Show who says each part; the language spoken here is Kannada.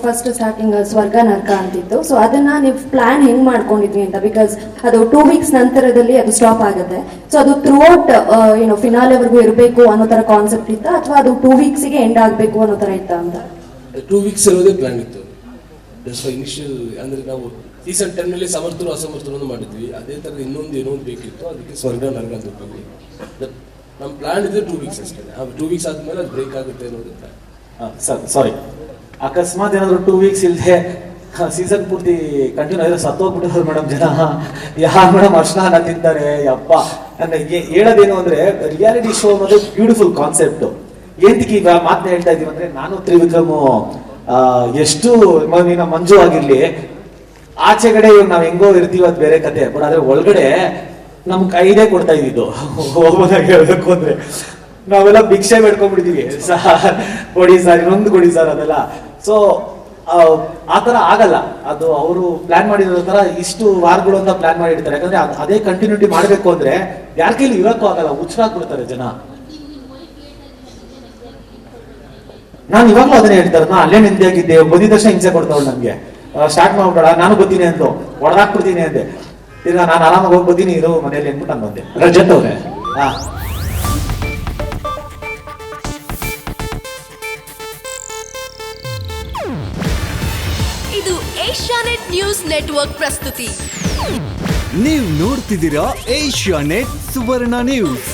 Speaker 1: ಫಸ್ಟ್ ಸ್ಟಾರ್ಟಿಂಗ್ ಸ್ವರ್ಗ ನರ್ಕ ಅಂತಿತ್ತು. ಸೊ ಅದನ್ನ ನೀವು ಪ್ಲಾನ್ ಹೆಂಗ್ ಮಾಡ್ಕೊಂಡಿದ್ವಿ ಅಂತ, ಬಿಕಾಸ್ ಅದು 2 weeks ನಂತರದಲ್ಲಿ ಅದು ಸ್ಟಾಪ್ ಆಗುತ್ತೆ. ಸೊ ಅದು ಥ್ರೂ ಔಟ್ ಫಿನಾಲೆವರೆಗೂ ಇರಬೇಕು ಅನ್ನೋ ತರ ಕಾನ್ಸೆಪ್ಟ್ ಇತ್ತ, ಅಥವಾ ಅದು 2 weeks ಎಂಡ್ ಆಗಬೇಕು ಅನ್ನೋ ತರ ಇತ್ತ ಅಂತ?
Speaker 2: 2 weeks ಇರೋದೇ ಪ್ಲಾನ್ ಇತ್ತು. ಇನಿಷಿಯಲ್ ಅಂದ್ರೆ ನಾವು ಸೀಸನ್ 10 ನಲ್ಲಿ ಸಮರ್ಥರು ಅಸಮರ್ಥರು ಮಾಡಿದ್ವಿ. ಅದೇ ತರ ಇನ್ನೊಂದು ಬೇಕಿತ್ತು, ಅದಕ್ಕೆ ಸ್ವರ್ಗ ನರ್ಕ ಅಂತ ಹೋಗ್ತೀವಿ. ನಮ್ಮ ಪ್ಲಾನ್ ಇದೆ 2 weeks ಅಷ್ಟೇ. 2 weeks ಆದ್ಮೇಲೆ ಅದು ಬ್ರೇಕ್ ಆಗುತ್ತೆ ಅನ್ನೋದು ಪ್ಲಾನ್.
Speaker 3: ಸಾರಿ, ಅಕಸ್ಮಾತ್ ಏನಾದ್ರು 2 weeks ಇಲ್ಲದೆ ಸೀಸನ್ ಪೂರ್ತಿ ಕಂಟಿನ್ಯೂ ಆದ್ರೆ ಸತ್ತೋಗ್ಬಿಟ್ಟಿದ್ರು ಮೇಡಮ್ ಜನ. ಯಾರು ಮೇಡಮ್ ಅರ್ಶನ ತಿಂತಾರೆ ಯಪ್ಪ. ನನಗೆ ಹೇಳೋದೇನು ಅಂದ್ರೆ, ರಿಯಾಲಿಟಿ ಶೋ ಅನ್ನೋದು ಬ್ಯೂಟಿಫುಲ್ ಕಾನ್ಸೆಪ್ಟ್. ಏನಕ್ಕೆ ಈಗ ಮಾತನ್ನ ಹೇಳ್ತಾ ಇದೀವಿ ಅಂದ್ರೆ, ನಾನು ತ್ರಿವಿಕ್ರಮ್ ಎಷ್ಟು ಮಂಜು ಆಗಿರ್ಲಿ, ಆಚೆಗಡೆ ಇವಾಗ ನಾವ್ ಹೆಂಗೋ ಇರ್ತೀವಿ ಅದು ಬೇರೆ ಕತೆ. ಬಟ್ ಆದ್ರೆ ಒಳಗಡೆ ನಮ್ ಕೈದೇ ಕೊಡ್ತಾ ಇದ್ದಿದ್ದು ಹೋಗೋದಾಗಿ ಹೇಳ್ಬೇಕು ಅಂದ್ರೆ, ನಾವೆಲ್ಲ ಭಿಕ್ಷೆ ಬೇಡ್ಕೊಂಡ್ಬಿಡ್ತೀವಿ, ಕೊಡಿ ಸರ್, ಇನ್ನೊಂದು ಕೊಡಿ ಸರ್ ಅದೆಲ್ಲ. ಸೊ ಆತರ ಆಗಲ್ಲ. ಅದು ಅವರು ಪ್ಲಾನ್ ಮಾಡಿರೋ ತರ ಇಷ್ಟು ವಾರಗಳು ಅಂತ ಪ್ಲಾನ್ ಮಾಡಿರ್ತಾರೆ. ಯಾಕಂದ್ರೆ ಅದೇ ಕಂಟಿನ್ಯೂಟಿ ಮಾಡ್ಬೇಕು ಅಂದ್ರೆ ಯಾರ ಕೈಲಿ ಇರಕ್ಕೂ ಆಗಲ್ಲ, ಹುಚ್ಚರಾಗ್ಬಿಡ್ತಾರೆ ಜನ. ನಾನು ಇವಾಗ್ಲೂ ಅದನ್ನೇ ಹೇಳ್ತಾರೆ, ನಾ ಅಲ್ಲೇ ನಿಂತಾಗಿದ್ದೆ, ಬಂದಿದ ತಕ್ಷಣ ಹಿಂಸೆ ಕೊಡ್ತಾವ್ ನನ್ಗೆ, ಸ್ಟಾರ್ಟ್ ಮಾಡ್ಬೇಡ ನಾನು ಬರ್ತೀನಿ ಅಂದು ಹೊಡೆದಾಕ್ಬಿಡ್ತೀನಿ ಅಂದೆ. ಈಗ ನಾನು ಆರಾಮಾಗಿ ಹೋಗಿ ಬರ್ತೀನಿ ಇರೋ ಮನೆಯಲ್ಲಿ ಅಂದ್ಬಿಟ್ಟು ನಾನು ಬಂದೆ. ರಜತ್ ಅವ್ರೆ,
Speaker 4: ಇದು ಏಷ್ಯಾನೆಟ್ ನ್ಯೂಸ್ ನೆಟ್ವರ್ಕ್ ಪ್ರಸ್ತುತಿ.
Speaker 5: ನೀವು ನೋಡ್ತಿದ್ದೀರಾ ಏಷ್ಯಾನೆಟ್ ಸುವರ್ಣ ನ್ಯೂಸ್.